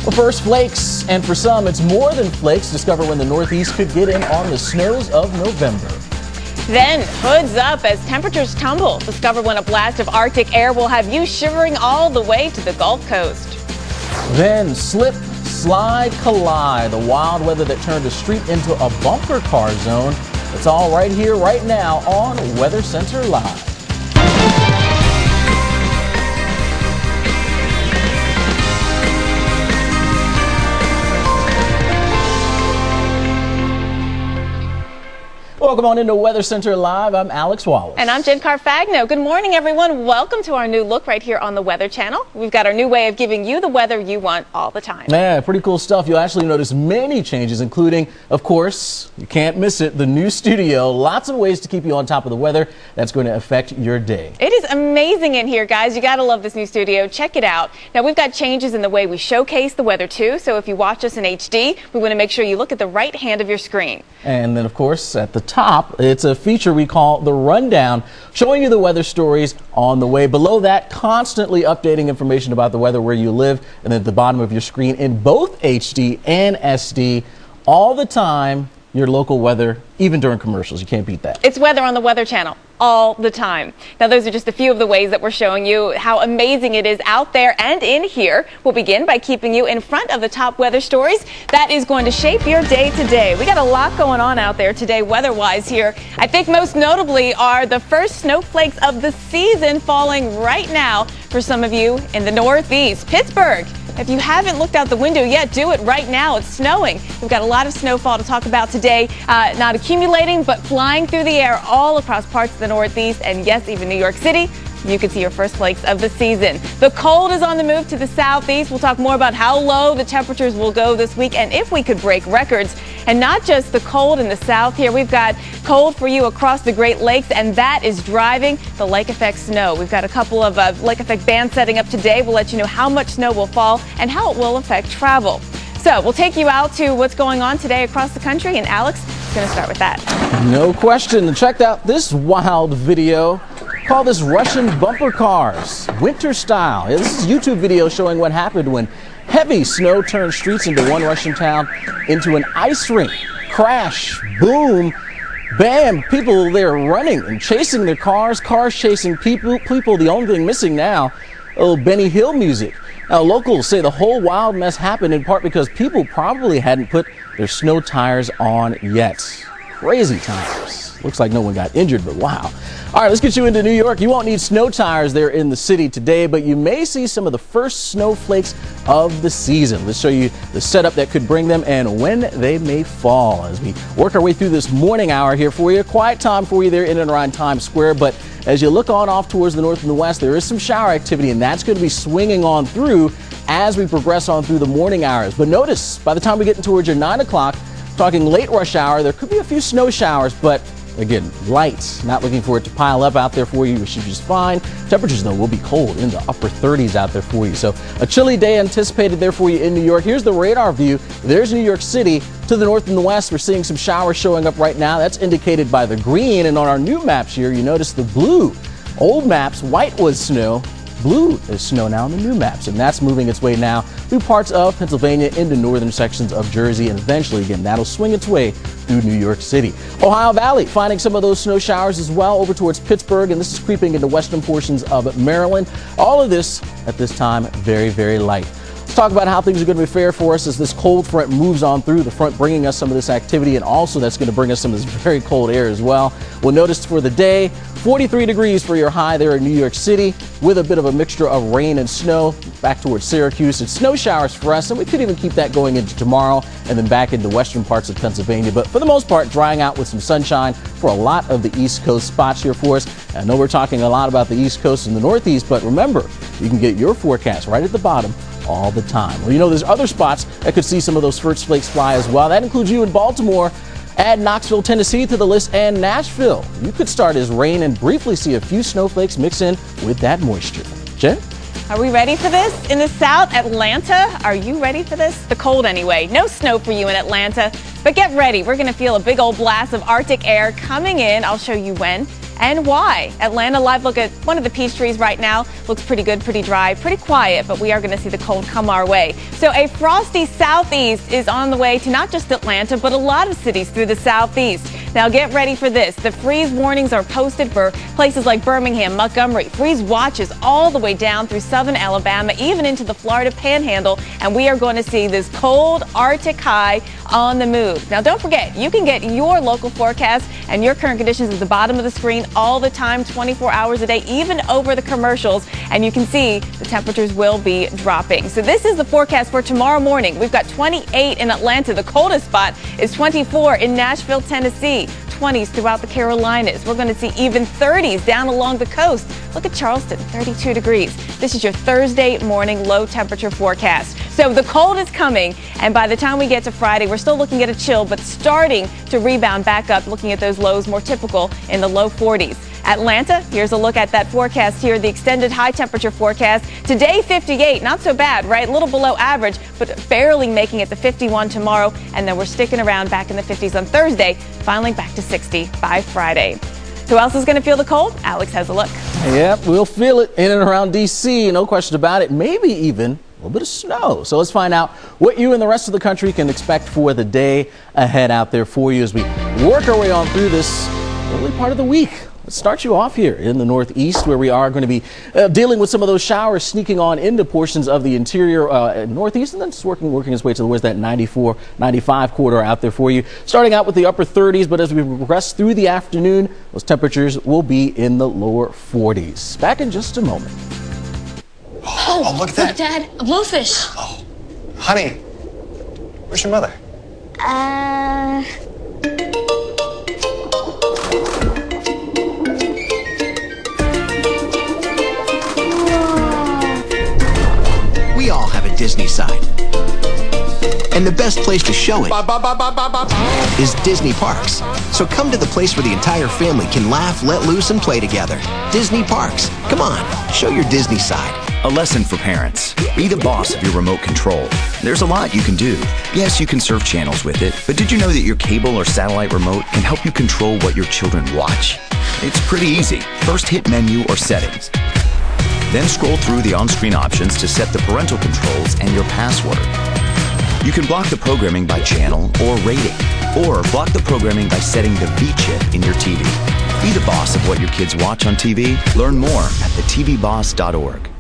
Well, first, flakes, and for some, it's more than flakes. Discover when the Northeast could get in on the snows of November. Then, hoods up as temperatures tumble. Discover when a blast of Arctic air will have you shivering all the way to the Gulf Coast. Then, slip, slide, collide. The wild weather that turned a street into a bumper car zone. It's all right here, right now on Weather Center Live. Welcome on into Weather Center Live. I'm Alex Wallace. And I'm Jen Carfagno. Good morning, everyone. Welcome to our new look right here on the Weather Channel. We've got our new way of giving you the weather you want all the time. Yeah, pretty cool stuff. You'll actually notice many changes, including, of course, you can't miss it, the new studio. Lots of ways to keep you on top of the weather that's going to affect your day. It is amazing in here, guys. You got to love this new studio. Check it out. Now, we've got changes in the way we showcase the weather, too. So if you watch us in HD, we want to make sure you look at the right hand of your screen. And then, of course, at the top, it's a feature we call the Rundown, showing you the weather stories on the way. Below that, constantly updating information about the weather where you live, and at the bottom of your screen in both HD and SD, all the time, your local weather, even during commercials. You can't beat that. It's weather on the Weather Channel all the time. Now, those are just a few of the ways that we're showing you how amazing it is out there and in here. We'll begin by keeping you in front of the top weather stories. That is going to shape your day today. We got a lot going on out there today weather-wise here. I think most notably are the first snowflakes of the season falling right now for some of you in the Northeast. Pittsburgh. If you haven't looked out the window yet, do it right now. It's snowing. We've got a lot of snowfall to talk about today. Not accumulating, but flying through the air all across parts of the Northeast and, yes, even New York City. You can see your first flakes of the season. The cold is on the move to the southeast. We'll talk more about how low the temperatures will go this week and if we could break records. And not just the cold in the south here. We've got cold for you across the Great Lakes, and that is driving the lake effect snow. We've got a couple of lake effect bands setting up today. We'll let you know how much snow will fall and how it will affect travel. So we'll take you out to what's going on today across the country, and Alex is going to start with that. No question. Check out this wild video. Call this Russian bumper cars, winter style. This is a YouTube video showing what happened when heavy snow turned streets into one Russian town into an ice rink. Crash, boom, bam, people there running and chasing their cars chasing people. The only thing missing now, little Benny Hill music. Now, locals say the whole wild mess happened in part because people probably hadn't put their snow tires on yet. Crazy times. Looks like no one got injured, but wow. All right, let's get you into New York. You won't need snow tires there in the city today, but you may see some of the first snowflakes of the season. Let's show you the setup that could bring them and when they may fall as we work our way through this morning hour here for you. Quiet time for you there in and around Times Square, but as you look on off towards the north and the west, there is some shower activity, and that's going to be swinging on through as we progress on through the morning hours. But notice, by the time we get towards your 9 o'clock, talking late rush hour, there could be a few snow showers, but again, light. Not looking for it to pile up out there for you, which is just fine. Temperatures, though, will be cold in the upper 30s out there for you. So a chilly day anticipated there for you in New York. Here's the radar view. There's New York City. To the north and the west, we're seeing some showers showing up right now. That's indicated by the green. And on our new maps here, you notice the blue. Old maps, white was snow. Blue is snow now on the new maps, and that's moving its way now through parts of Pennsylvania into northern sections of Jersey, and eventually, again, that'll swing its way through New York City. Ohio Valley finding some of those snow showers as well over towards Pittsburgh, and this is creeping into western portions of Maryland. All of this at this time very, very light. Let's talk about how things are going to be fair for us as this cold front moves on through, the front bringing us some of this activity, and also that's going to bring us some of this very cold air as well. We'll notice for the day, 43 degrees for your high there in New York City with a bit of a mixture of rain and snow back towards Syracuse. It's snow showers for us, and we could even keep that going into tomorrow and then back into western parts of Pennsylvania. But for the most part, drying out with some sunshine for a lot of the East Coast spots here for us. I know we're talking a lot about the East Coast and the Northeast, but remember, you can get your forecast right at the bottom all the time. Well, you know, there's other spots that could see some of those first flakes fly as well. That includes you in Baltimore. Add Knoxville, Tennessee to the list, and Nashville. You could start as rain and briefly see a few snowflakes mix in with that moisture. Jen? Are we ready for this? In the south, Atlanta, are you ready for this? The cold anyway. No snow for you in Atlanta, but get ready. We're going to feel a big old blast of Arctic air coming in. I'll show you when and why. Atlanta, live look at one of the peach trees right now. Looks pretty good, pretty dry, pretty quiet, but we are going to see the cold come our way. So a frosty southeast is on the way to not just Atlanta, but a lot of cities through the southeast. Now get ready for this. The freeze warnings are posted for places like Birmingham, Montgomery. Freeze watches all the way down through southern Alabama, even into the Florida Panhandle. And we are going to see this cold Arctic high on the move. Now don't forget, you can get your local forecast and your current conditions at the bottom of the screen all the time, 24 hours a day, even over the commercials. And you can see the temperatures will be dropping. So this is the forecast for tomorrow morning. We've got 28 in Atlanta. The coldest spot is 24 in Nashville, Tennessee. 20s throughout the Carolinas. We're going to see even 30s down along the coast. Look at Charleston, 32 degrees. This is your Thursday morning low temperature forecast. So the cold is coming, and by the time we get to Friday, we're still looking at a chill, but starting to rebound back up, looking at those lows more typical in the low 40s. Atlanta, here's a look at that forecast here, the extended high temperature forecast. Today, 58, not so bad, right? A little below average, but barely making it to 51 tomorrow. And then we're sticking around back in the 50s on Thursday, finally back to 60 by Friday. Who else is going to feel the cold? Alex has a look. Yep, we'll feel it in and around D.C., no question about it. Maybe even a little bit of snow. So let's find out what you and the rest of the country can expect for the day ahead out there for you as we work our way on through this early part of the week. Let's start you off here in the Northeast, where we are going to be dealing with some of those showers sneaking on into portions of the interior Northeast, and then just working its way towards that 94, 95 corridor out there for you. Starting out with the upper 30s, but as we progress through the afternoon, those temperatures will be in the lower 40s. Back in just a moment. Oh, look at that. Look, Dad, a blowfish. Oh, honey, where's your mother? We all have a Disney side. And the best place to show it is Disney Parks. So come to the place where the entire family can laugh, let loose, and play together. Disney Parks. Come on, show your Disney side. A lesson for parents. Be the boss of your remote control. There's a lot you can do. Yes, you can surf channels with it, but did you know that your cable or satellite remote can help you control what your children watch? It's pretty easy. First hit Menu or Settings. Then scroll through the on-screen options to set the parental controls and your password. You can block the programming by channel or rating, or block the programming by setting the V chip in your TV. Be the boss of what your kids watch on TV. Learn more at thetvboss.org.